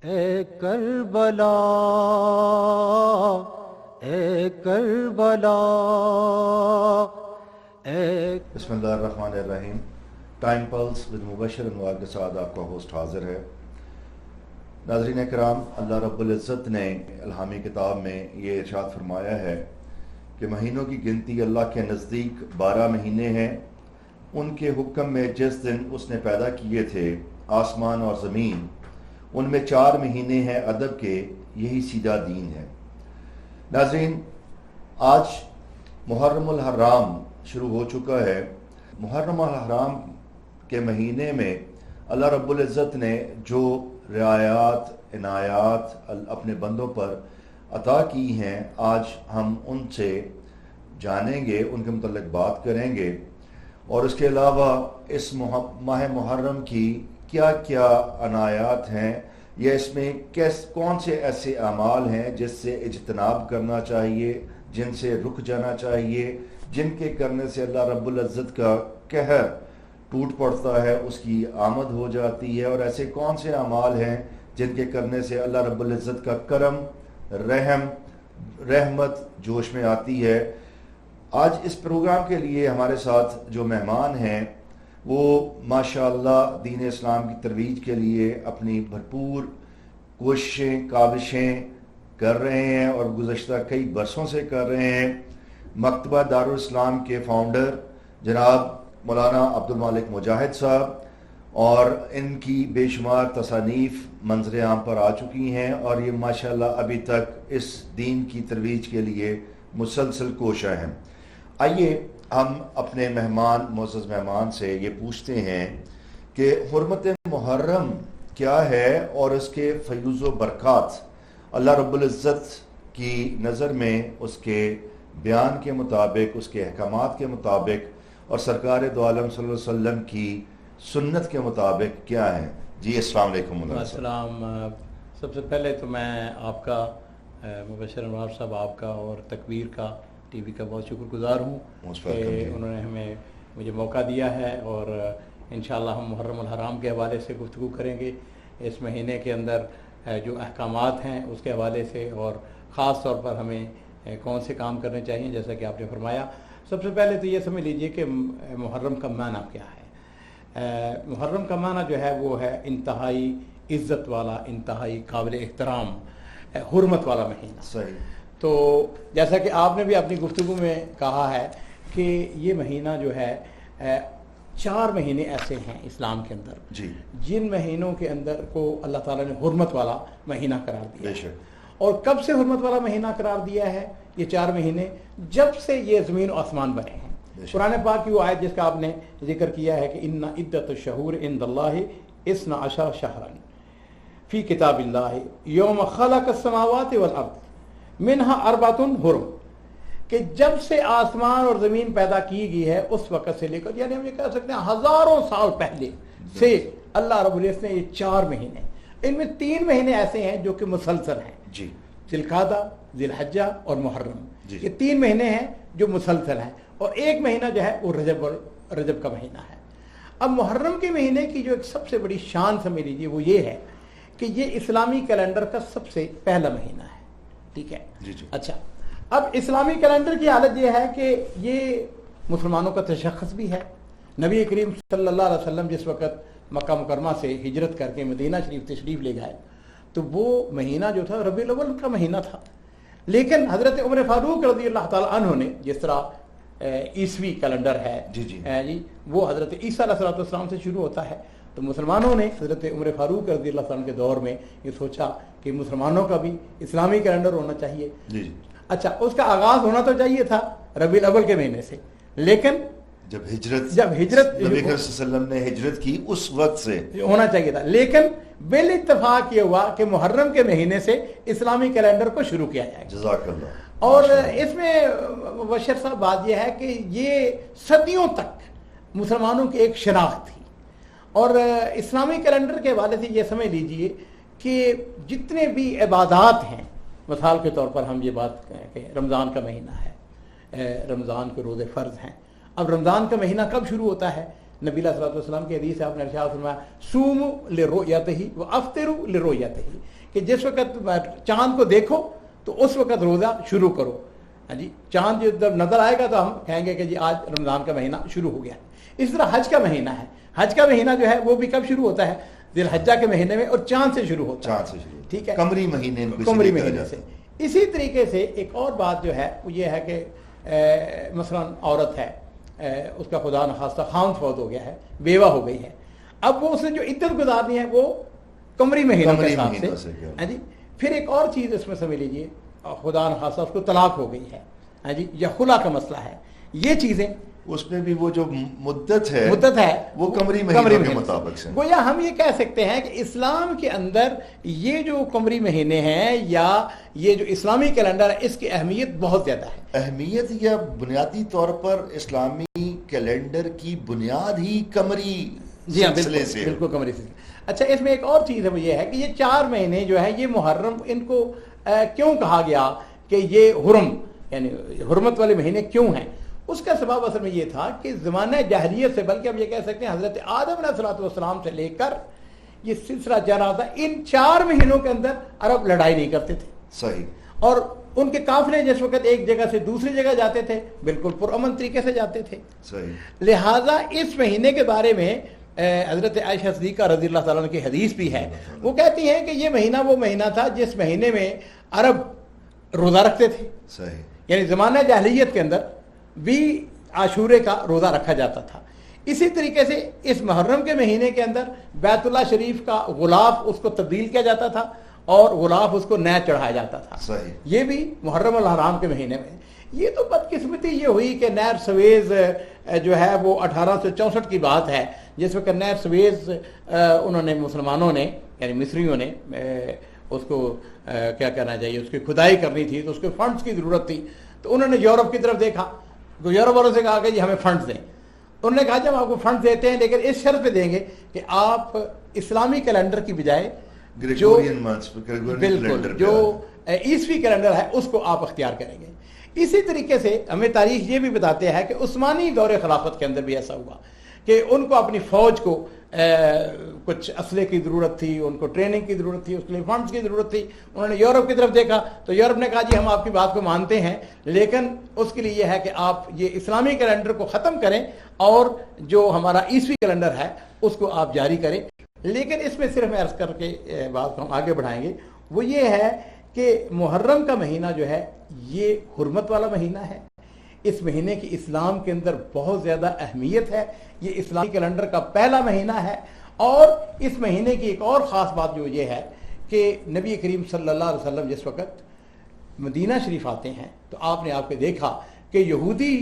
اے کربلا اے کربلا اے بسم اللہ الرحمن الرحیم۔ ٹائم پلس ود مبشر انوار کے ساتھ آپ کا ہوسٹ حاضر ہے۔ ناظرین کرام، اللہ رب العزت نے الہامی کتاب میں یہ ارشاد فرمایا ہے کہ مہینوں کی گنتی اللہ کے نزدیک 12 مہینے ہیں، ان کے حکم میں جس دن اس نے پیدا کیے تھے آسمان اور زمین، ان میں 4 مہینے ہیں ادب کے، یہی سیدھا دین ہے۔ ناظرین، آج محرم الحرام شروع ہو چکا ہے۔ محرم الحرام کے مہینے میں اللہ رب العزت نے جو رعایات عنایات اپنے بندوں پر عطا کی ہیں، آج ہم ان سے جانیں گے، ان کے متعلق بات کریں گے، اور اس کے علاوہ اس ماہ محرم کی کیا کیا عنایات ہیں، یا اس میں کون سے ایسے اعمال ہیں جس سے اجتناب کرنا چاہیے، جن سے رک جانا چاہیے، جن کے کرنے سے اللہ رب العزت کا قہر ٹوٹ پڑتا ہے، اس کی آمد ہو جاتی ہے، اور ایسے کون سے اعمال ہیں جن کے کرنے سے اللہ رب العزت کا کرم، رحمت جوش میں آتی ہے۔ آج اس پروگرام کے لیے ہمارے ساتھ جو مہمان ہیں وہ ماشاءاللہ دین اسلام کی ترویج کے لیے اپنی بھرپور کوششیں کاوشیں کر رہے ہیں، اور گزشتہ کئی برسوں سے کر رہے ہیں۔ مکتبہ دارالاسلام کے فاؤنڈر جناب مولانا عبدالمالک مجاہد صاحب، اور ان کی بے شمار تصانیف منظر عام پر آ چکی ہیں، اور یہ ماشاءاللہ ابھی تک اس دین کی ترویج کے لیے مسلسل کوشاں ہیں۔ آئیے ہم اپنے معزز مہمان سے یہ پوچھتے ہیں کہ حرمت محرم کیا ہے، اور اس کے فیوز و برکات اللہ رب العزت کی نظر میں اس کے بیان کے مطابق، اس کے احکامات کے مطابق، اور سرکار دو عالم صلی اللہ علیہ وسلم کی سنت کے مطابق کیا ہیں۔ جی السلام علیکم۔ السلام۔ سب سے پہلے تو میں آپ کا مبشر انوار صاحب، آپ کا اور تکبیر کا ٹی وی کا بہت شکر گزار ہوں کہ انہوں نے مجھے موقع دیا ہے، اور انشاءاللہ ہم محرم الحرام کے حوالے سے گفتگو کریں گے، اس مہینے کے اندر جو احکامات ہیں اس کے حوالے سے، اور خاص طور پر ہمیں کون سے کام کرنے چاہیے، جیسا کہ آپ نے فرمایا۔ سب سے پہلے تو یہ سمجھ لیجئے کہ محرم کا معنی کیا ہے۔ محرم کا معنی جو ہے وہ ہے انتہائی عزت والا، انتہائی قابل احترام، حرمت والا مہینہ۔ صحیح۔ تو جیسا کہ آپ نے بھی اپنی گفتگو میں کہا ہے کہ یہ مہینہ جو ہے 4 مہینے ایسے ہیں اسلام کے اندر جی، جن مہینوں کے اندر کو اللہ تعالیٰ نے حرمت والا مہینہ قرار دیا بے شک۔ اور کب سے حرمت والا مہینہ قرار دیا ہے؟ یہ 4 مہینے جب سے یہ زمین و آسمان بنے ہیں۔ قرآن پاک کی وہ آیت جس کا آپ نے ذکر کیا ہے کہ ان عدت الشہور عند اللہ 12 شہرا فی کتاب اللہ یوم خلق السماوات والارض منہا اربعۃ حرم، کہ جب سے آسمان اور زمین پیدا کی گئی ہے اس وقت سے لے کر، یعنی ہم یہ کہہ سکتے ہیں ہزاروں سال پہلے سے اللہ رب العزت نے یہ 4 مہینے، ان میں 3 مہینے ایسے ہیں جو کہ مسلسل ہیں، جی، ذی القعدہ، ذی الحجہ اور محرم۔ جی، یہ 3 مہینے ہیں جو مسلسل ہیں، اور ایک مہینہ جو ہے وہ رجب کا مہینہ ہے۔ اب محرم کے مہینے کی جو ایک سب سے بڑی شان سمجھ لیجیے وہ یہ ہے کہ یہ اسلامی کیلنڈر کا سب سے پہلا مہینہ ہے، ٹھیک ہے؟ جی جی۔ اچھا، اب اسلامی کیلنڈر کی حالت یہ ہے کہ یہ مسلمانوں کا تشخص بھی ہے۔ نبی کریم صلی اللہ علیہ وسلم جس وقت مکہ مکرمہ سے ہجرت کر کے مدینہ شریف تشریف لے گئے تو وہ مہینہ جو تھا ربیع الاول کا مہینہ تھا، لیکن حضرت عمر فاروق رضی اللہ تعالیٰ عنہ نے، جس طرح عیسوی کیلنڈر ہے جی وہ حضرت عیسیٰ علیہ السلام سے شروع ہوتا ہے، تو مسلمانوں نے حضرت عمر فاروق رضی اللہ عنہ کے دور میں یہ سوچا کہ مسلمانوں کا بھی اسلامی کیلنڈر ہونا چاہیے۔ جی۔ اچھا، اس کا آغاز ہونا تو چاہیے تھا ربیع الاول کے مہینے سے، لیکن جب ہجرت نبی صلی اللہ علیہ وسلم نے ہجرت کی اس وقت سے ہونا چاہیے تھا، لیکن بالاتفاق یہ ہوا کہ محرم کے مہینے سے اسلامی کیلنڈر کو شروع کیا جائے گا۔ جزاک اللہ۔ اور اس میں مبشر صاحب بات یہ ہے کہ یہ صدیوں تک مسلمانوں کی ایک شناخت تھی، اور اسلامی کیلنڈر کے حوالے سے یہ سمجھ لیجئے کہ جتنے بھی عبادات ہیں، مثال کے طور پر ہم یہ بات کہیں کہ رمضان کا مہینہ ہے، رمضان کے روزے فرض ہیں۔ اب رمضان کا مہینہ کب شروع ہوتا ہے؟ نبی صلی اللہ علیہ وسلم کی حدیث سے آپ نے ارشاد فرمایا سوموا لرؤیتہ وافطروا لرؤیتہ، کہ جس وقت چاند کو دیکھو تو اس وقت روزہ شروع کرو. ہاں جی, چاند جب نظر آئے گا تو ہم کہیں گے کہ جی آج رمضان کا مہینہ شروع ہو گیا. اس طرح حج کا مہینہ ہے, حج کا مہینہ جو ہے وہ بھی کب شروع ہوتا ہے؟ ذی الحجہ کے مہینے میں, اور چاند سے شروع ہوتا ہے. ٹھیک ہے, قمری مہینے, قمری مہینے سے. اسی طریقے سے ایک اور بات جو ہے وہ یہ ہے کہ مثلا عورت ہے, اس کا خدا نخواستہ خاوند فوت ہو گیا ہے, بیوہ ہو گئی ہے, اب وہ اس نے جو عدت گزارنی ہے وہ قمری مہینوں کے حساب سے. ہاں جی, پھر ایک اور چیز اس میں سمجھ لیجیے, خدا نخواستہ اس کو طلاق ہو گئی ہے, ہاں جی, یا خلا کا مسئلہ ہے. یہ چیزیں اس میں بھی وہ جو مدت ہے وہ قمری مہینوں کے مطابق سے. گویا ہم یہ کہہ سکتے ہیں کہ اسلام کے اندر یہ جو قمری مہینے ہیں یا یہ جو اسلامی کیلنڈر ہے اس کی اہمیت بہت زیادہ ہے. اہمیت یا بنیادی طور پر اسلامی کیلنڈر کی بنیاد ہی قمری سلسلے سے. بالکل قمری سلسلے. اچھا, اس میں ایک اور چیز ہے وہ یہ ہے کہ یہ 4 مہینے جو ہے یہ محرم, ان کو کیوں کہا گیا کہ یہ حرم یعنی حرمت والے مہینے کیوں ہیں؟ اس کا سبب اصل میں یہ تھا کہ زمانہ جاہلیت سے, بلکہ ہم یہ کہہ سکتے ہیں حضرت آدم علیہ السلام سے لے کر یہ سلسلہ چل رہا تھا, ان 4 مہینوں کے اندر عرب لڑائی نہیں کرتے تھے. صحیح. اور ان کے قافلے جس وقت ایک جگہ سے دوسری جگہ جاتے تھے بالکل پرامن طریقے سے جاتے تھے. صحیح. لہٰذا اس مہینے کے بارے میں حضرت عائشہ صدیقہ رضی اللہ تعالیٰ عنہ کی حدیث بھی ہے, وہ کہتی ہیں کہ یہ مہینہ وہ مہینہ تھا جس مہینے میں عرب روزہ رکھتے تھے. صحیح. یعنی زمانہ جاہلیت کے اندر بھی عاشورے کا روزہ رکھا جاتا تھا. اسی طریقے سے اس محرم کے مہینے کے اندر بیت اللہ شریف کا غلاف اس کو تبدیل کیا جاتا تھا اور غلاف اس کو نیا چڑھایا جاتا تھا. صحیح. یہ بھی محرم الحرام کے مہینے میں. یہ تو بدقسمتی یہ ہوئی کہ نہر سویز جو ہے وہ 1864 کی بات ہے, جس وقت نہر سویز انہوں نے مسلمانوں نے یعنی مصریوں نے اس کو کیا کہنا چاہیے, اس کی کھدائی کرنی تھی تو اس کے فنڈز کی ضرورت تھی. تو انہوں نے یورپ کی طرف دیکھا تو یورپ والوں سے کہا کہ جی ہمیں فنڈز دیں. انہوں نے کہا جب آپ کو فنڈز دیتے ہیں لیکن اس شرط پہ دیں گے کہ آپ اسلامی کیلنڈر کی بجائے جو بالکل جو عیسوی کیلنڈر ہے اس کو آپ اختیار کریں گے. اسی طریقے سے ہمیں تاریخ یہ بھی بتاتے ہیں کہ عثمانی دور خلافت کے اندر بھی ایسا ہوا کہ ان کو اپنی فوج کو کچھ اسلحے کی ضرورت تھی, ان کو ٹریننگ کی ضرورت تھی, اس کے لیے فنڈز کی ضرورت تھی. انہوں نے یورپ کی طرف دیکھا تو یورپ نے کہا جی ہم آپ کی بات کو مانتے ہیں لیکن اس کے لیے یہ ہے کہ آپ یہ اسلامی کیلنڈر کو ختم کریں اور جو ہمارا عیسوی کیلنڈر ہے اس کو آپ جاری کریں. لیکن اس میں صرف میں عرض کر کے بات کو ہم آگے بڑھائیں گے, وہ یہ ہے کہ محرم کا مہینہ جو ہے یہ حرمت والا مہینہ ہے. اس مہینے کی اسلام کے اندر بہت زیادہ اہمیت ہے. یہ اسلامی کیلنڈر کا پہلا مہینہ ہے. اور اس مہینے کی ایک اور خاص بات جو یہ ہے کہ نبی کریم صلی اللہ علیہ وسلم جس وقت مدینہ شریف آتے ہیں تو آپ نے دیکھا کہ یہودی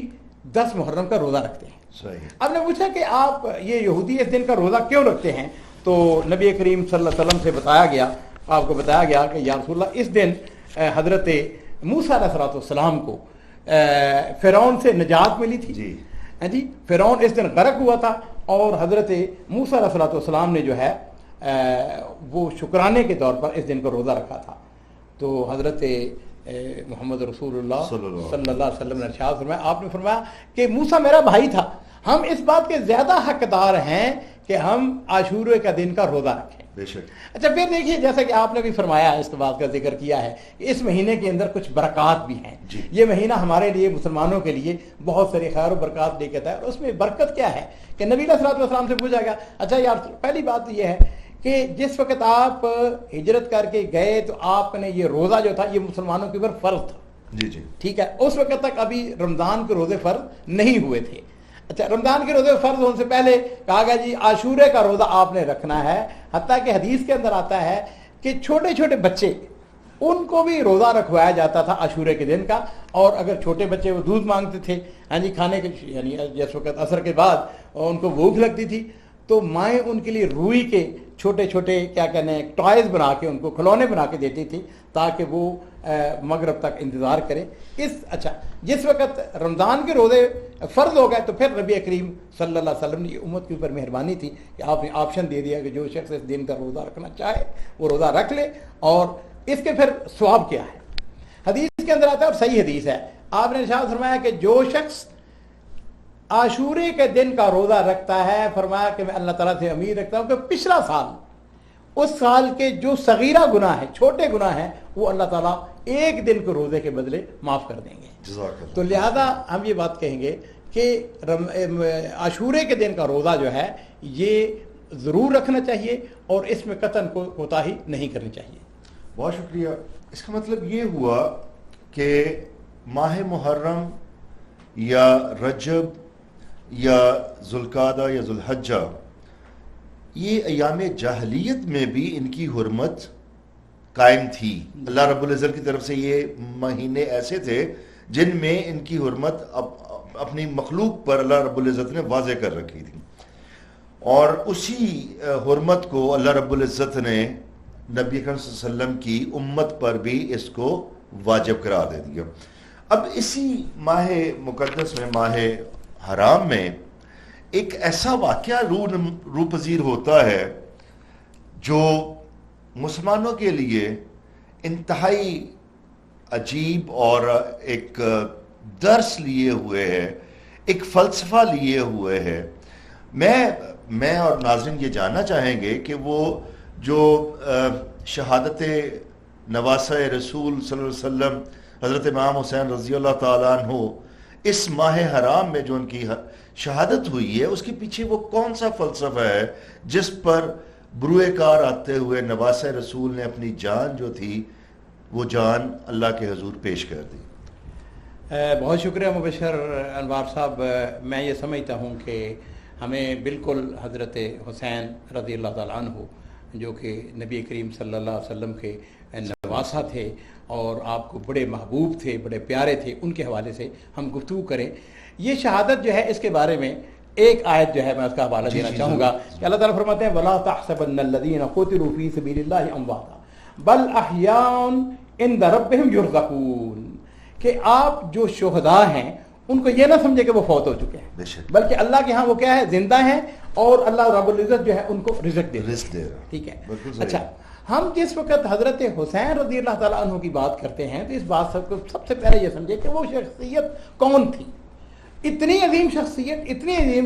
10 محرم کا روزہ رکھتے ہیں. صحیح. آپ نے پوچھا کہ آپ یہ یہودی اس دن کا روزہ کیوں رکھتے ہیں؟ تو نبی کریم صلی اللہ علیہ وسلم سے آپ کو بتایا گیا کہ یا رسول اللہ اس دن حضرت موسیٰ علیہ السلام کو فرعون سے نجات ملی تھی. جی فرعون اس دن غرق ہوا تھا اور حضرت موسیٰ علیہ السلام نے جو ہے وہ شکرانے کے طور پر اس دن کو روزہ رکھا تھا. تو حضرت محمد رسول اللہ صلی اللہ علیہ وسلم نے ارشاد فرمایا, آپ نے فرمایا کہ موسیٰ میرا بھائی تھا, ہم اس بات کے زیادہ حقدار ہیں کہ ہم عاشورے کا دن کا روزہ رکھیں. بے شک. اچھا پھر دیکھیے جیسا کہ آپ نے بھی فرمایا اس بات کا ذکر کیا ہے کہ اس مہینے کے اندر کچھ برکات بھی ہیں. یہ مہینہ ہمارے لیے مسلمانوں کے لیے بہت ساری خیر و برکات لے کے آتا ہے. اور اس میں برکت کیا ہے کہ نبی علیہ السلام سے پوچھا گیا, اچھا یار پہلی بات یہ ہے کہ جس وقت آپ ہجرت کر کے گئے تو آپ نے یہ روزہ جو تھا یہ مسلمانوں کے اوپر فرض تھا. جی ٹھیک ہے, اس وقت تک ابھی رمضان کے روزے فرض نہیں ہوئے تھے. اچھا رمضان کے روزے فرض ہونے سے پہلے کہا گیا جی عاشورے کا روزہ آپ نے رکھنا ہے. حتیٰ کہ حدیث کے اندر آتا ہے کہ چھوٹے چھوٹے بچے ان کو بھی روزہ رکھوایا جاتا تھا عاشورے کے دن کا. اور اگر چھوٹے بچے وہ دودھ مانگتے تھے ہاں جی کھانے کے یعنی جس وقت عصر کے بعد ان کو بھوک لگتی تھی تو مائیں ان کے لیے روئی کے چھوٹے چھوٹے کیا کہنے ہیں ٹوائز بنا کے ان کو کھلونے بنا کے دیتی تھی تاکہ وہ مغرب تک انتظار کریں. اچھا جس وقت رمضان کے روزے فرض ہو گئے تو پھر نبی کریم صلی اللہ علیہ وسلم نے امت کے اوپر مہربانی تھی کہ آپ نے آپشن دے دیا کہ جو شخص اس دن کا روزہ رکھنا چاہے وہ روزہ رکھ لے. اور اس کے پھر ثواب کیا ہے حدیث کے اندر آتا ہے اور صحیح حدیث ہے. آپ نے ارشاد فرمایا کہ جو شخص عاشورے کے دن کا روزہ رکھتا ہے فرمایا کہ میں اللہ تعالیٰ سے امید رکھتا ہوں کہ پچھلا سال اس سال کے جو صغیرہ گناہ ہے، چھوٹے گناہ ہیں، وہ اللہ تعالیٰ ایک دن کو روزے کے بدلے معاف کر دیں گے. تو لہذا ہم یہ بات کہیں گے کہ عاشورے کے دن کا روزہ جو ہے یہ ضرور رکھنا چاہیے اور اس میں قطعاً کوتاہی نہیں کرنی چاہیے. بہت شکریہ. اس کا مطلب یہ ہوا کہ ماہ محرم یا رجب یا ذوالقعدہ یا ذوالحجہ یہ ایام جاہلیت میں بھی ان کی حرمت قائم تھی. اللہ رب العزت کی طرف سے یہ مہینے ایسے تھے جن میں ان کی حرمت اپنی مخلوق پر اللہ رب العزت نے واضح کر رکھی تھی، اور اسی حرمت کو اللہ رب العزت نے نبی اکرم صلی اللہ علیہ وسلم کی امت پر بھی اس کو واجب قرار دے دیا. اب اسی ماہ مقدس میں، ماہ حرام میں، ایک ایسا واقعہ روح پذیر ہوتا ہے جو مسلمانوں کے لیے انتہائی عجیب اور ایک درس لیے ہوئے ہے، ایک فلسفہ لیے ہوئے ہے. میں اور ناظرین یہ جاننا چاہیں گے کہ وہ جو شہادت نواسہ رسول صلی اللہ علیہ وسلم حضرت امام حسین رضی اللہ تعالیٰ عنہ اس ماہ حرام میں جو ان کی شہادت ہوئی ہے، اس کے پیچھے وہ کون سا فلسفہ ہے جس پر بروئے کار آتے ہوئے نواسہ رسول نے اپنی جان جو تھی وہ جان اللہ کے حضور پیش کر دی. بہت شکریہ مبشر انوار صاحب. میں یہ سمجھتا ہوں کہ ہمیں بالکل حضرت حسین رضی اللہ تعالیٰ عنہ جو کہ نبی کریم صلی اللہ علیہ وسلم کے نواسہ تھے اور آپ کو بڑے محبوب تھے، بڑے پیارے تھے، ان کے حوالے سے ہم گفتگو کریں. یہ شہادت جو ہے اس کے بارے میں ایک آیت جو ہے میں اس کا حوالہ دینا چاہوں گا کہ اللہ تعالیٰ فرماتے ہیں وَلَا تَحْسَبَنَّ الَّذِينَ قُتِلُوا فِي سَبِيلِ اللَّهِ أَمْوَاتًا بَلْ أَحْيَاءٌ عِندَ رَبِّهِمْ يُرْزَقُونَ، کہ آپ جو شہداء ہیں ان کو یہ نہ سمجھے کہ وہ فوت ہو چکے ہیں، بلکہ اللہ کے ہاں وہ کیا ہے، زندہ ہیں، اور اللہ رب العزت جو ہے ان کو رزق دے رہا. ٹھیک ہے. اچھا، ہم جس وقت حضرت حسین رضی اللہ تعالیٰ عنہ کی بات کرتے ہیں تو اس بات سب سے پہلے یہ سمجھے کہ وہ شخصیت کون تھی. اتنی عظیم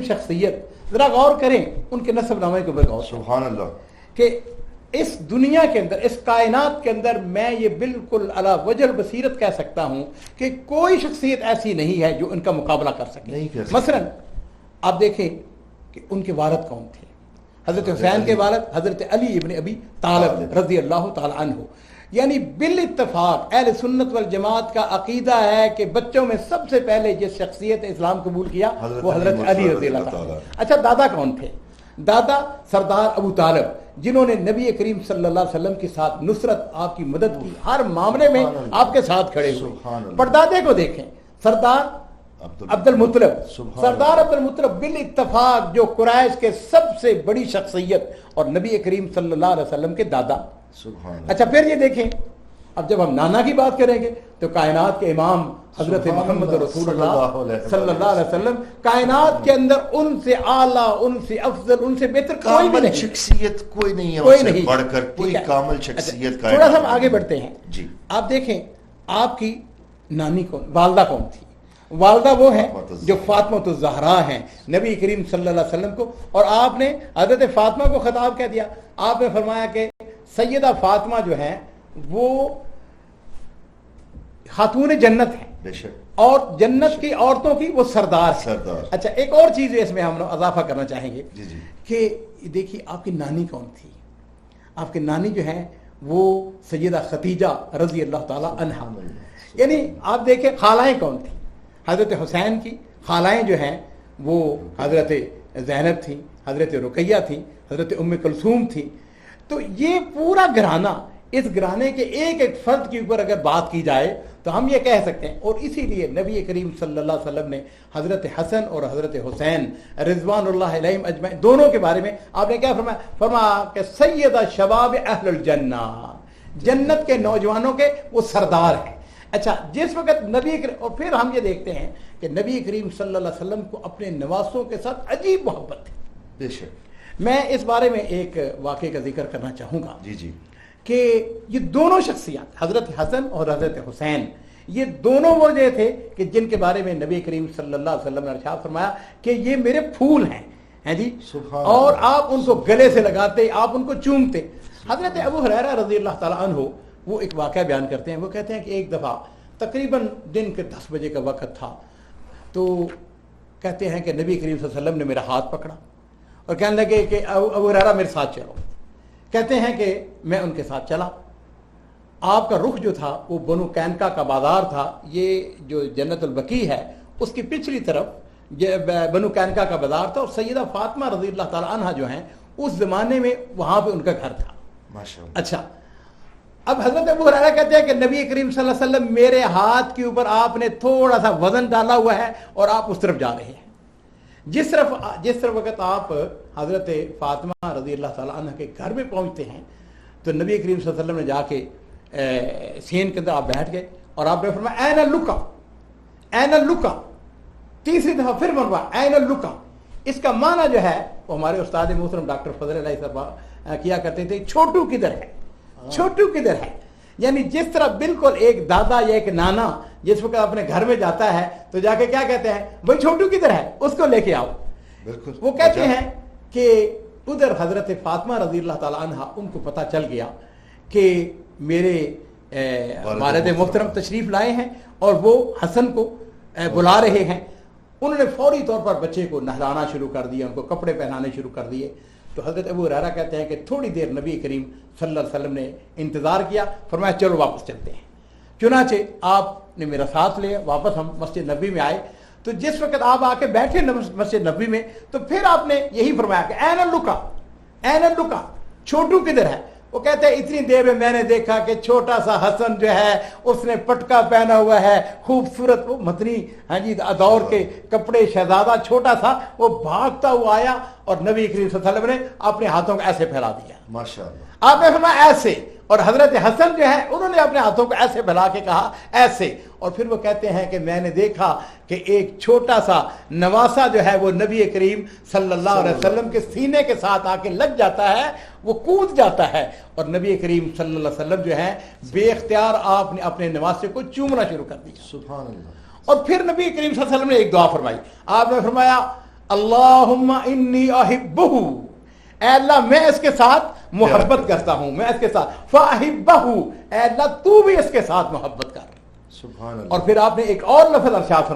شخصیت ذرا غور کریں ان کے نسب نامے کے اوپر غور. سبحان اللہ. کہ اس دنیا کے اندر، اس کائنات کے اندر میں یہ بالکل علی وجہ البصیرت کہہ سکتا ہوں کہ کوئی شخصیت ایسی نہیں ہے جو ان کا مقابلہ کر سکے. مثلا آپ دیکھیں کہ ان کے والد کون تھے. حضرت حسین کے والد حضرت علی ابن ابی طالب رضی اللہ تعالی عنہ. یعنی بالاتفاق اہل سنت والجماعت کا عقیدہ ہے کہ بچوں میں سب سے پہلے جس شخصیت اسلام قبول کیا وہ حضرت علی رضی اللہ تعالی. اچھا، دادا کون تھے؟ دادا سردار ابو طالب، جنہوں نے نبی کریم صلی اللہ علیہ وسلم کے ساتھ نصرت، آپ کی مدد کی، ہر معاملے میں آپ کے ساتھ کھڑے ہوئے. پردادے کو دیکھیں، سردار عبد المطلب. سردار عبد المطلب بالاتفاق جو قریش کے سب سے بڑی شخصیت اور نبی کریم صلی اللہ علیہ وسلم کے دادا. اچھا، پھر یہ دیکھیں، اب جب ہم نانا کی بات کریں گے تو کائنات کے امام حضرت محمد رسول اللہ صلی اللہ علیہ وسلم، کائنات کے اندر ان سے اعلیٰ، ان سے افضل، ان سے بہتر کوئی بھی نہیں. شخصیت کوئی نہیں ہے، کوئی نہیں بڑھ کر کوئی کامل شخصیت کا. تھوڑا سا ہم آگے بڑھتے ہیں. جی، آپ دیکھیں آپ کی نانی کون، والدہ کون تھی؟ والدہ وہ ہیں جو فاطمہ الزہرا ہیں نبی کریم صلی اللہ علیہ وسلم کو، اور آپ نے حضرت فاطمہ کو خطاب کہہ دیا. آپ نے فرمایا کہ سیدہ فاطمہ جو ہیں وہ خاتون جنت ہیں اور جنت کی عورتوں کی وہ سردار ہیں. اچھا، ایک اور چیز اس میں ہم اضافہ کرنا چاہیں گے کہ دیکھیے آپ کی نانی کون تھی. آپ کی نانی جو ہیں وہ سیدہ خدیجہ رضی اللہ تعالی عنہا. یعنی آپ دیکھیں خالائیں کون تھیں. حضرت حسین کی خالائیں جو ہیں وہ حضرت زینب تھیں، حضرت رقیہ تھیں، حضرت ام کلثوم تھیں. تو یہ پورا گھرانہ، اس گھرانے کے ایک ایک فرد کے اوپر اگر بات کی جائے تو ہم یہ کہہ سکتے ہیں. اور اسی لیے نبی کریم صلی اللہ علیہ وسلم نے حضرت حسن اور حضرت حسین رضوان اللہ علیہم اجمعین دونوں کے بارے میں آپ نے کیا فرمایا؟ فرمایا کہ سیدہ شباب اہل الجنہ، جنت کے نوجوانوں کے وہ سردار ہیں. اچھا، جس وقت نبی کریم، اور پھر ہم یہ دیکھتے ہیں کہ نبی کریم صلی اللہ علیہ وسلم کو اپنے نواسوں کے ساتھ عجیب محبت ہے. بے شک. میں اس بارے میں ایک واقعے کا ذکر کرنا چاہوں گا. جی کہ یہ دونوں شخصیات حضرت حسن اور حضرت حسین، یہ دونوں وہ جو تھے کہ جن کے بارے میں نبی کریم صلی اللہ علیہ وسلم نے ارشاد فرمایا کہ یہ میرے پھول ہیں جی، اور آپ ان کو گلے سے لگاتے، آپ ان کو چومتے. حضرت ابو ہریرہ رضی اللہ تعالیٰ عنہ وہ ایک واقعہ بیان کرتے ہیں. وہ کہتے ہیں کہ ایک دفعہ تقریباً دن کے 10 بجے کا وقت تھا, تو کہتے ہیں کہ نبی کریم صلی اللہ علیہ وسلم نے میرا ہاتھ پکڑا اور کہنے لگے کہ ابو ہریرہ میرے ساتھ چلو. کہتے ہیں کہ میں ان کے ساتھ چلا. آپ کا رخ جو تھا وہ بنو قینقاع کا بازار تھا. یہ جو جنت البقیع ہے اس کی پچھلی طرف بنو قینقاع کا بازار تھا, اور سیدہ فاطمہ رضی اللہ تعالیٰ عنہ جو ہیں اس زمانے میں وہاں پہ ان کا گھر تھا. ماشاءاللہ. اچھا, اب حضرت ابو ہریرہ کہتے ہیں کہ نبی کریم صلی اللہ علیہ وسلم میرے ہاتھ کے اوپر آپ نے تھوڑا سا وزن ڈالا ہوا ہے اور آپ اس طرف جا رہے ہیں. جس طرف وقت آپ حضرت فاطمہ رضی اللہ تعالیٰ عنہ کے گھر میں پہنچتے ہیں تو نبی کریم صلی اللہ علیہ وسلم نے جا کے سین کے اندر آپ بیٹھ گئے اور آپ نے فرمایا این اللکا, این اللکا. تیسری دفعہ پھر فرمایا این اللکا. اس کا معنی جو ہے وہ ہمارے استاد محترم ڈاکٹر فضل علیہ صاحب کیا کرتے تھے, چھوٹو کدھر ہے, چھوٹو کدھر ہے. یعنی جس طرح بالکل ایک دادا یا ایک نانا جس وقت اپنے گھر میں جاتا ہے تو جا کے کیا کہتے ہیں, بھائی چھوٹو کدھر ہے, اس کو لے کے آؤ. بالکل. وہ کہتے ہیں کہ ادھر حضرت فاطمہ رضی اللہ تعالی عنہ ان کو پتہ چل گیا کہ میرے والد محترم تشریف لائے ہیں اور وہ حسن کو بلا رہے ہیں. انہوں نے فوری طور پر بچے کو نہلانا شروع کر دیا, ان کو کپڑے پہنانے شروع کر دیے. تو حضرت ابو ہریرہ کہتے ہیں کہ تھوڑی دیر نبی کریم صلی اللہ علیہ وسلم نے انتظار کیا, فرمایا چلو واپس چلتے ہیں. چنانچہ آپ نے میرا ساتھ لیا, واپس ہم مسجد نبوی میں آئے. تو جس وقت آپ آ کے بیٹھے مسجد نبوی میں تو پھر آپ نے یہی فرمایا کہ این اللکا, این اللکا, چھوٹو کدھر ہے. وہ کہتے ہیں اتنی دیر میں نے دیکھا کہ چھوٹا سا حسن جو ہے اس نے پٹکا پہنا ہوا ہے, خوبصورت وہ مدنی دور کے کپڑے, شہزادہ چھوٹا سا, وہ بھاگتا ہوا آیا اور نبی کریم صلی اللہ علیہ وسلم نے اپنے ہاتھوں کو ایسے پھیلا دیا. ماشاءاللہ. آپ نے فرمایا ایسے, اور حضرت حسن جو ہے انہوں نے اپنے ہاتھوں کو ایسے پھیلا کے کہا ایسے. اور پھر وہ کہتے ہیں کہ میں نے دیکھا کہ ایک چھوٹا سا نواسا جو ہے وہ نبی کریم صلی اللہ علیہ وسلم کے سینے کے ساتھ آ کے لگ جاتا ہے, وہ کود جاتا ہے, اور نبی کریم صلی اللہ علیہ وسلم جو ہے بے اختیار آپ نے اپنے نواسے کو چومنا شروع کر دیا. سبحان اللہ. اور پھر نبی کریم صلی اللہ علیہ وسلم نے ایک دعا فرمائی. آپ نے فرمایا اللہم انی احبہ, اے اللہ میں اس کے ساتھ محبت کرتا ہوں, میں اس کے ساتھ, فاحبہ, اے اللہ تو بھی اس کے ساتھ محبت کر. سبحان اللہ. اور پھر آپ نے ایک اور لفظ ارشاد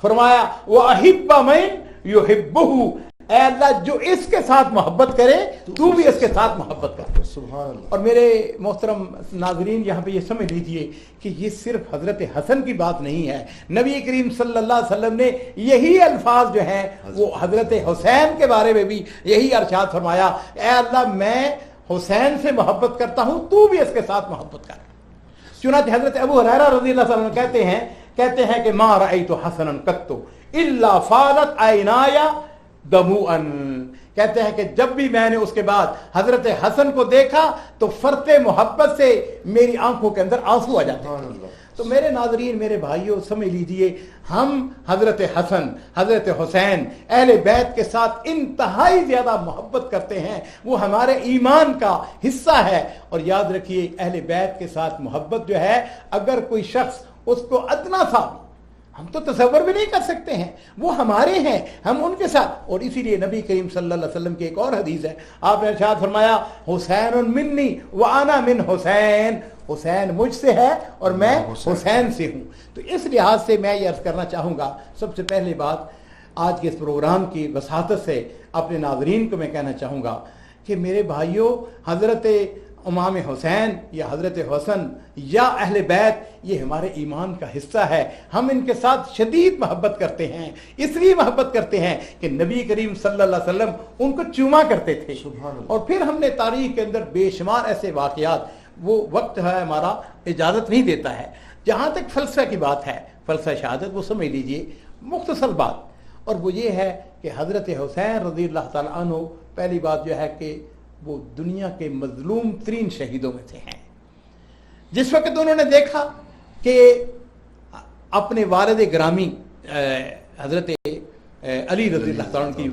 فرمایا وَأَحِبَّ مَن يُحِبُّهُ, اے اللہ جو اس کے ساتھ محبت کرے تو بھی اس کے ساتھ محبت کر. سبحان اللہ. اور میرے محترم ناظرین یہاں پہ یہ سمجھ لیجئے کہ یہ صرف حضرت حسن کی بات نہیں ہے. نبی کریم صلی اللہ علیہ وسلم نے یہی الفاظ جو ہیں وہ حضرت حسین کے بارے میں بھی یہی ارشاد فرمایا, اے اللہ میں حسین سے محبت کرتا ہوں تو بھی اس کے ساتھ محبت کر. چنانچہ حضرت ابو ہریرہ رضی اللہ عنہ کہتے ہیں کہ ما رأیت حسنا قط الا فالت عینایا دموعا. کہتے ہیں کہ جب بھی میں نے اس کے بعد حضرت حسن کو دیکھا تو فرط محبت سے میری آنکھوں کے اندر آنسو آ جاتے ہیں. تو میرے ناظرین, میرے بھائیوں, سمجھ لیجئے ہم حضرت حسن, حضرت حسین, اہل بیت کے ساتھ انتہائی زیادہ محبت کرتے ہیں. وہ ہمارے ایمان کا حصہ ہے. اور یاد رکھیے اہل بیت کے ساتھ محبت جو ہے, اگر کوئی شخص اس کو ادنا سا, ہم تو تصور بھی نہیں کر سکتے ہیں, وہ ہمارے ہیں, ہم ان کے ساتھ. اور اسی لیے نبی کریم صلی اللہ علیہ وسلم کی ایک اور حدیث ہے, آپ نے ارشاد فرمایا حسین منی وانا من حسین, حسین مجھ سے ہے اور میں حسین سے ہوں. تو اس لحاظ سے میں یہ عرض کرنا چاہوں گا, سب سے پہلی بات آج کے اس پروگرام کی وساطت سے اپنے ناظرین کو میں کہنا چاہوں گا کہ میرے بھائیوں, حضرت امام حسین یا حضرت حسن یا اہل بیت یہ ہمارے ایمان کا حصہ ہے. ہم ان کے ساتھ شدید محبت کرتے ہیں, اس لیے محبت کرتے ہیں کہ نبی کریم صلی اللہ علیہ وسلم ان کو چوما کرتے تھے. اور پھر ہم نے تاریخ کے اندر بے شمار ایسے واقعات, وہ وقت ہے ہمارا اجازت نہیں دیتا ہے. جہاں تک فلسفہ کی بات ہے, فلسفہ شہادت, وہ سمجھ لیجئے مختصر بات, اور وہ یہ ہے کہ حضرت حسین رضی اللہ تعالیٰ عنہ پہلی بات جو ہے کہ وہ دنیا کے مظلوم ترین شہیدوں میں سے ہیں. جس وقت انہوں نے دیکھا کہ اپنے والد گرامی حضرت علی رضی اللہ تعالیٰ عنہ کی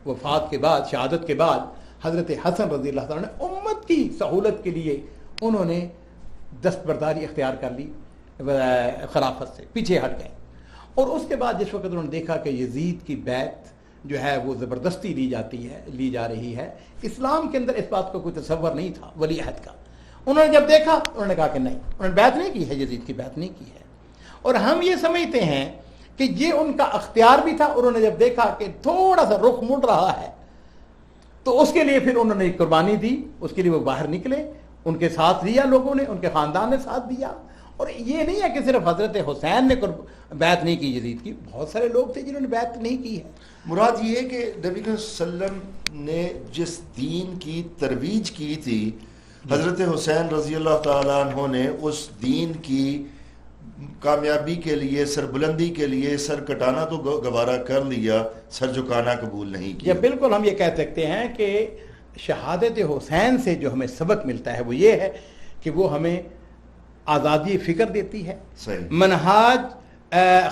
وفات کے بعد, شہادت کے بعد, حضرت حسن رضی اللہ تعالیٰ عنہ نے امت کی سہولت کے لیے انہوں نے دستبرداری اختیار کر لی, خلافت سے پیچھے ہٹ گئے. اور اس کے بعد جس وقت انہوں نے دیکھا کہ یزید کی بیعت جو ہے وہ زبردستی لی جا رہی ہے. اسلام کے اندر اس بات کا کوئی تصور نہیں تھا ولی عہد کا. انہوں نے جب دیکھا انہوں نے کہا کہ نہیں, انہوں نے بیعت نہیں کی ہے, یزید کی بیعت نہیں کی ہے. اور ہم یہ سمجھتے ہیں کہ یہ ان کا اختیار بھی تھا. انہوں نے جب دیکھا کہ تھوڑا سا رخ مڑ رہا ہے تو اس کے لیے پھر انہوں نے قربانی دی, اس کے لیے وہ باہر نکلے, ان کے ساتھ لیا لوگوں نے, ان کے خاندان نے ساتھ دیا. اور یہ نہیں ہے کہ صرف حضرت حسین نے بیعت نہیں کی یزید کی, بہت سارے لوگ تھے جنہوں نے بیعت نہیں کی ہے. مراد یہ ہے کہ نبی صلی اللہ علیہ وسلم نے جس دین کی ترویج کی تھی, حضرت حسین رضی اللہ تعالیٰ عنہ نے اس دین کی کامیابی کے لیے, سربلندی کے لیے سر کٹانا تو گوارا کر لیا, سر جھکانا قبول نہیں کیا. بالکل ہم یہ کہہ سکتے ہیں کہ شہادت حسین سے جو ہمیں سبق ملتا ہے وہ یہ ہے کہ وہ ہمیں آزادی فکر دیتی ہے. صحیح. منہاج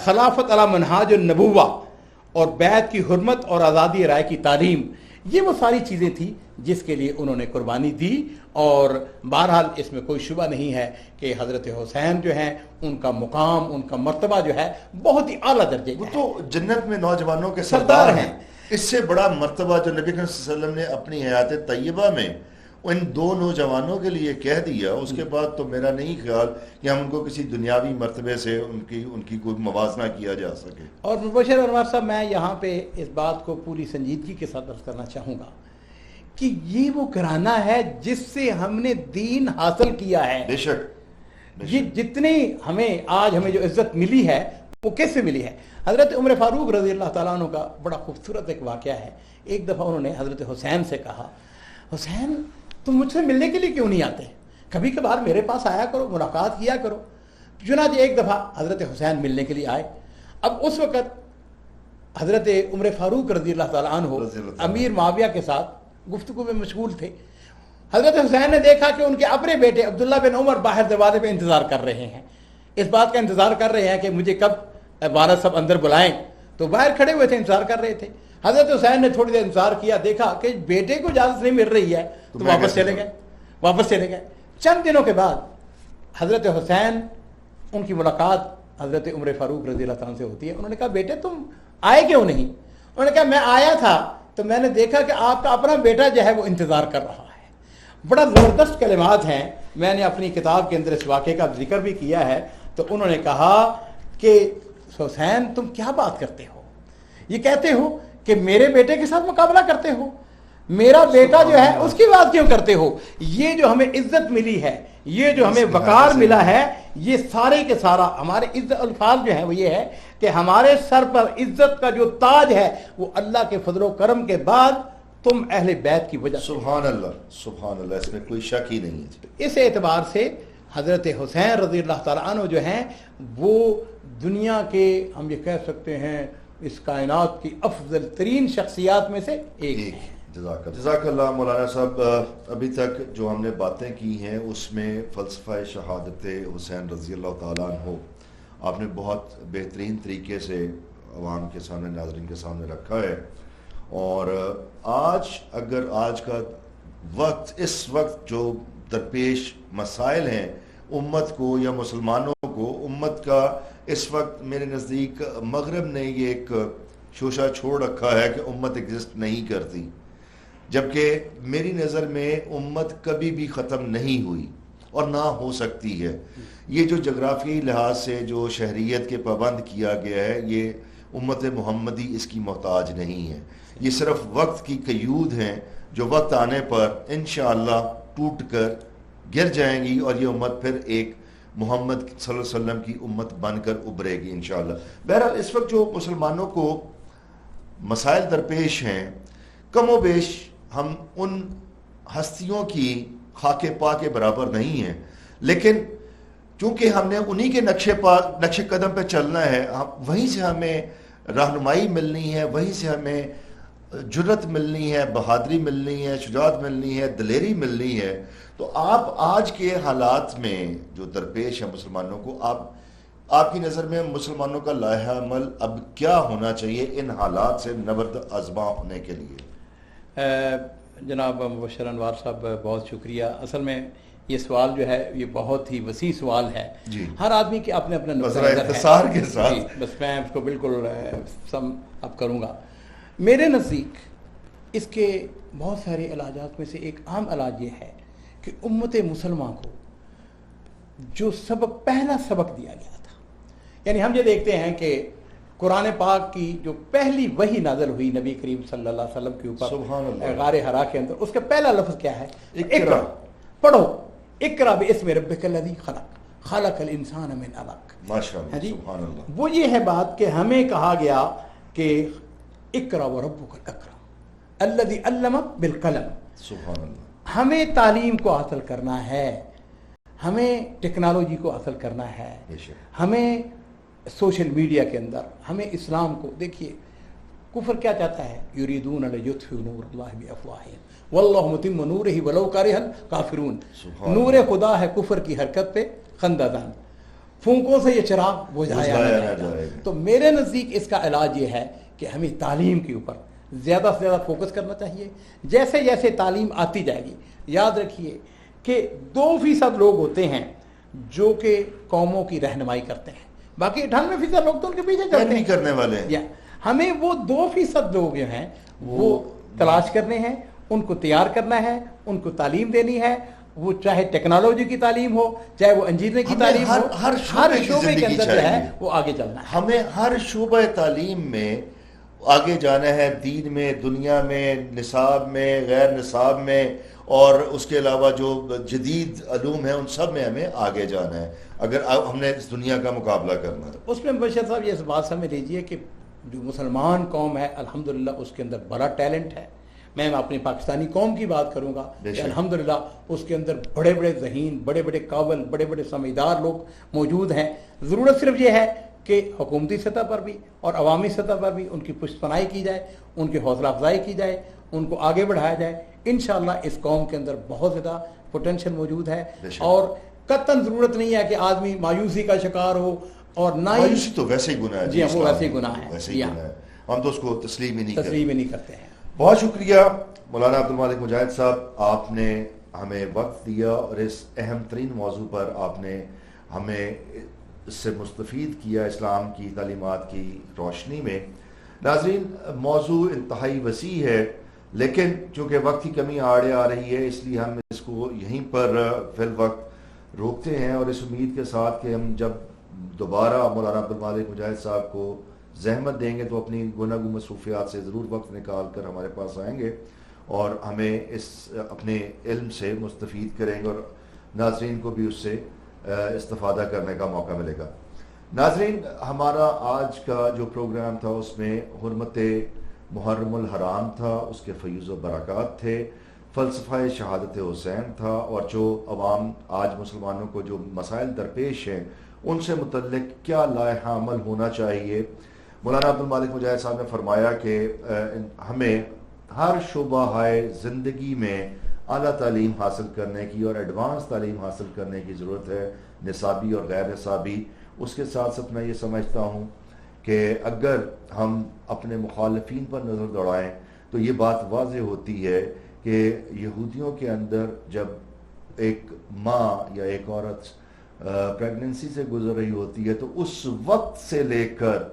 خلافت علی منہاج النبوہ اور بیعت کی حرمت اور آزادی رائے کی تعلیم, یہ وہ ساری چیزیں تھیں جس کے لیے انہوں نے قربانی دی. اور بہرحال اس میں کوئی شبہ نہیں ہے کہ حضرت حسین جو ہیں ان کا مقام, ان کا مرتبہ جو ہے بہت ہی اعلیٰ درجے کا ہے. وہ تو جنت میں نوجوانوں کے سردار ہیں. اس سے بڑا مرتبہ جو نبی صلی اللہ علیہ وسلم نے اپنی حیات طیبہ میں ان دو نوجوانوں کے لیے کہہ دیا, اس کے بعد تو میرا نہیں خیال کہ ہم ان کو کسی دنیاوی مرتبے سے ان کی کوئی موازنہ کیا جا سکے. اور مبشر انوار صاحب, میں یہاں پہ اس بات کو پوری سنجیدگی کے ساتھ عرض کرنا چاہوں گا کہ یہ وہ گھرانہ ہے جس سے ہم نے دین حاصل کیا ہے. بے شک. یہ جتنی ہمیں جو عزت ملی ہے وہ کیسے ملی ہے. حضرت عمر فاروق رضی اللہ تعالیٰ عنہ کا بڑا خوبصورت ایک واقعہ ہے. ایک دفعہ انہوں نے حضرت حسین سے کہا, حسین تم مجھ سے ملنے کے لیے کیوں نہیں آتے, کبھی کبھار میرے پاس آیا کرو, ملاقات کیا کرو. چنانچہ ایک دفعہ حضرت حسین ملنے کے لیے آئے. اب اس وقت حضرت عمر فاروق رضی اللہ تعالیٰ عنہ امیر معاویہ کے ساتھ گفتگو میں مشغول تھے. حضرت حسین نے دیکھا کہ ان کے اپنے بیٹے عبداللہ بن عمر باہر دروازے پہ انتظار کر رہے ہیں, اس بات کا انتظار کر رہے ہیں کہ مجھے کب والد صاحب اندر بلائیں. تو باہر کھڑے ہوئے تھے, انتظار کر رہے تھے. حضرت حسین نے تھوڑی دیر انتظار کیا, دیکھا کہ بیٹے کو اجازت نہیں مل رہی ہے تو واپس چلے گئے. چند دنوں کے بعد حضرت حسین ان کی ملاقات حضرت عمر فاروق رضی اللہ تعالیٰ سے ہوتی ہے. انہوں نے کہا بیٹے تم آئے کیوں نہیں؟ انہوں نے کہا میں آیا تھا تو میں نے دیکھا کہ آپ کا اپنا بیٹا جو ہے وہ انتظار کر رہا ہے. بڑا زبردست کلمات ہیں, میں نے اپنی کتاب کے اندر اس واقعے کا ذکر بھی کیا ہے. تو انہوں نے کہا کہ حسین تم کیا بات کرتے ہو, یہ کہتے ہو کہ میرے بیٹے کے ساتھ مقابلہ کرتے ہو, میرا بیٹا جو ہے اس کی بات کیوں کرتے ہو. یہ جو ہمیں عزت ملی ہے, یہ جو ہمیں وقار ملا ہے, یہ سارے کے سارا ہمارے عزت الفاظ جو ہیں وہ یہ ہے کہ ہمارے سر پر عزت کا جو تاج ہے وہ اللہ کے فضل و کرم کے بعد تم اہل بیت کی وجہ. سبحان اللہ, سبحان اللہ, اس میں کوئی شک ہی نہیں ہے. اس اعتبار سے حضرت حسین رضی اللہ تعالیٰ عنہ جو ہیں وہ دنیا کے ہم یہ کہہ سکتے ہیں اس کائنات کی افضل ترین شخصیات میں سے ایک ہے. جزاک اللہ مولانا صاحب. ابھی تک جو ہم نے باتیں کی ہیں اس میں فلسفہ شہادت حسین رضی اللہ تعالیٰ عنہ آپ نے بہت بہترین طریقے سے عوام کے سامنے, ناظرین کے سامنے رکھا ہے. اور اگر آج کا وقت, اس وقت جو درپیش مسائل ہیں امت کو یا مسلمانوں کو, امت کا اس وقت میرے نزدیک مغرب نے یہ ایک شوشہ چھوڑ رکھا ہے کہ امت ایگزسٹ نہیں کرتی, جبکہ میری نظر میں امت کبھی بھی ختم نہیں ہوئی اور نہ ہو سکتی ہے. یہ جو جغرافی لحاظ سے جو شہریت کے پابند کیا گیا ہے, یہ امت محمدی اس کی محتاج نہیں ہے. یہ صرف وقت کی قیود ہیں جو وقت آنے پر انشاءاللہ ٹوٹ کر گر جائیں گی اور یہ امت پھر ایک محمد صلی اللہ علیہ وسلم کی امت بن کر ابھرے گی انشاءاللہ. بہرحال اس وقت جو مسلمانوں کو مسائل درپیش ہیں, کم و بیش ہم ان ہستیوں کی خاک پا کے برابر نہیں ہیں, لیکن چونکہ ہم نے انہی کے نقش قدم پہ چلنا ہے, وہیں سے ہمیں رہنمائی ملنی ہے, وہیں سے ہمیں جرت ملنی ہے, بہادری ملنی ہے, شجاعت ملنی ہے, دلیری ملنی ہے. تو آپ آج کے حالات میں جو درپیش ہیں مسلمانوں کو, آپ کی نظر میں مسلمانوں کا لائحہ عمل اب کیا ہونا چاہیے ان حالات سے نبرد آزما ہونے کے لیے؟ جناب مبشر انوار صاحب بہت شکریہ. اصل میں یہ سوال جو ہے یہ بہت ہی وسیع سوال ہے جی. ہر آدمی کے اپنے اپنے نقطہ نظر اختصار کے ساتھ جی, بس میں اس کو بالکل سم اب کروں گا. میرے نزدیک اس کے بہت سارے علاجات میں سے ایک عام علاج یہ ہے کہ امت مسلمہ کو جو پہلا سبق دیا گیا تھا، یعنی ہم یہ دیکھتے ہیں کہ قرآن پاک کی جو پہلی وحی نازل ہوئی نبی کریم صلی اللہ علیہ وسلم کے اوپر غار حرا کے اندر، اس کا پہلا لفظ کیا ہے؟ اقرا۔ پڑھو، اقرا باسم ربک الذی خلق، خلق الانسان من علق۔ ماشاءاللہ، سبحان اللہ۔ وہ یہ ہے بات کہ ہمیں کہا گیا کہ اقرا وربک الاکرم الذی علم بالقلم۔ سبحان اللہ۔ ہمیں تعلیم کو حاصل کرنا ہے، ہمیں ٹیکنالوجی کو حاصل کرنا ہے، ہمیں سوشل میڈیا کے اندر ہمیں اسلام کو دیکھیے، کفر کیا چاہتا ہے؟ یریدون لیطفئوا نور اللہ بافواہہم واللہ متم نورہ ولو کرہ الکافرون۔ نور خدا ہے کفر کی حرکت پہ خندہ دان، پھونکوں سے یہ چراغ بجھایا نہ جائے گا۔ تو میرے نزدیک اس کا علاج یہ ہے کہ ہمیں تعلیم کے اوپر زیادہ سے زیادہ فوکس کرنا چاہیے۔ جیسے جیسے تعلیم آتی جائے گی، یاد رکھیے کہ 2% لوگ ہوتے ہیں جو کہ قوموں کی رہنمائی کرتے ہیں، باقی 98% لوگ تو ان کے پیچھے چلتے ہیں کرنے والے ہیں۔ ہمیں وہ 2% لوگ جو ہیں وہ تلاش کرنے ہیں، ان کو تیار کرنا ہے، ان کو تعلیم دینی ہے، وہ چاہے ٹیکنالوجی کی تعلیم ہو، چاہے وہ انجینئرنگ کی تعلیم ہو، ہر شعبے کے اندر جو ہے وہ آگے چلنا ہے۔ ہمیں ہر شعبہ تعلیم میں آگے جانا ہے، دین میں، دنیا میں، نصاب میں، غیر نصاب میں، اور اس کے علاوہ جو جدید علوم ہیں ان سب میں ہمیں آگے جانا ہے اگر ہم نے اس دنیا کا مقابلہ کرنا ہے۔ اس میں مبشر صاحب یہ بات سمجھ لیجیے کہ جو مسلمان قوم ہے الحمدللہ اس کے اندر بڑا ٹیلنٹ ہے۔ میں اپنی پاکستانی قوم کی بات کروں گا کہ الحمدللہ اس کے اندر بڑے بڑے ذہین، بڑے بڑے قابل، بڑے بڑے سمجھدار لوگ موجود ہیں۔ ضرورت صرف یہ ہے کہ حکومتی سطح پر بھی اور عوامی سطح پر بھی ان کی پشت پناہی کی جائے، ان کی حوصلہ افزائی کی جائے، ان کو آگے بڑھایا جائے۔ انشاءاللہ اس قوم کے اندر بہت زیادہ پوٹینشیل موجود ہے، اور قطعاً ضرورت نہیں ہے کہ آدمی مایوسی کا شکار ہو، اور نہ ہی مایوسی تو ویسے ہی گناہ ہے، جی وہ ویسے ہی گناہ ہے، ویسے ہی گناہ ہے، ہم تو اس کو تسلیم ہی نہیں کرتے ہیں۔ بہت شکریہ مولانا عبدالمالک مجاہد صاحب، آپ نے ہمیں وقت دیا اور اس اہم ترین موضوع پر آپ نے ہمیں اس سے مستفید کیا اسلام کی تعلیمات کی روشنی میں۔ ناظرین، موضوع انتہائی وسیع ہے، لیکن چونکہ وقت کی کمی آڑے آ رہی ہے اس لیے ہم اس کو یہیں پر فی الوقت روکتے ہیں، اور اس امید کے ساتھ کہ ہم جب دوبارہ مولانا عبدالمالک مجاہد صاحب کو زحمت دیں گے تو اپنی گناہ مصروفیات سے ضرور وقت نکال کر ہمارے پاس آئیں گے اور ہمیں اس اپنے علم سے مستفید کریں گے، اور ناظرین کو بھی اس سے استفادہ کرنے کا موقع ملے گا۔ ناظرین، ہمارا آج کا جو پروگرام تھا اس میں حرمت محرم الحرام تھا، اس کے فیوز و برکات تھے، فلسفہ شہادت حسین تھا، اور جو عوام آج مسلمانوں کو جو مسائل درپیش ہیں ان سے متعلق کیا لائحہ عمل ہونا چاہیے۔ مولانا عبدالمالک مجاہد صاحب نے فرمایا کہ ہمیں ہر شعبہ زندگی میں اعلیٰ تعلیم حاصل کرنے کی اور ایڈوانس تعلیم حاصل کرنے کی ضرورت ہے، نصابی اور غیر نصابی۔ اس کے ساتھ ساتھ میں یہ سمجھتا ہوں کہ اگر ہم اپنے مخالفین پر نظر دوڑائیں تو یہ بات واضح ہوتی ہے کہ یہودیوں کے اندر جب ایک ماں یا ایک عورت پریگننسی سے گزر رہی ہوتی ہے تو اس وقت سے لے کر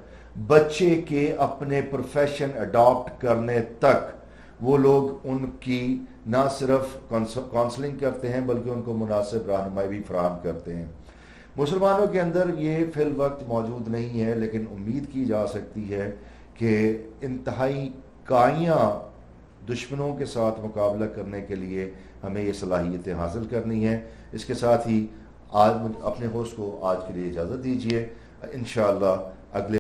بچے کے اپنے پروفیشن اڈاپٹ کرنے تک وہ لوگ ان کی نہ صرف کانسلنگ کرتے ہیں بلکہ ان کو مناسب رہنمائی بھی فراہم کرتے ہیں۔ مسلمانوں کے اندر یہ فی الوقت موجود نہیں ہے، لیکن امید کی جا سکتی ہے کہ انتہائی کائیاں دشمنوں کے ساتھ مقابلہ کرنے کے لیے ہمیں یہ صلاحیتیں حاصل کرنی ہیں۔ اس کے ساتھ ہی آج اپنے ہوسٹ کو آج کے لیے اجازت دیجیے، انشاءاللہ اگلے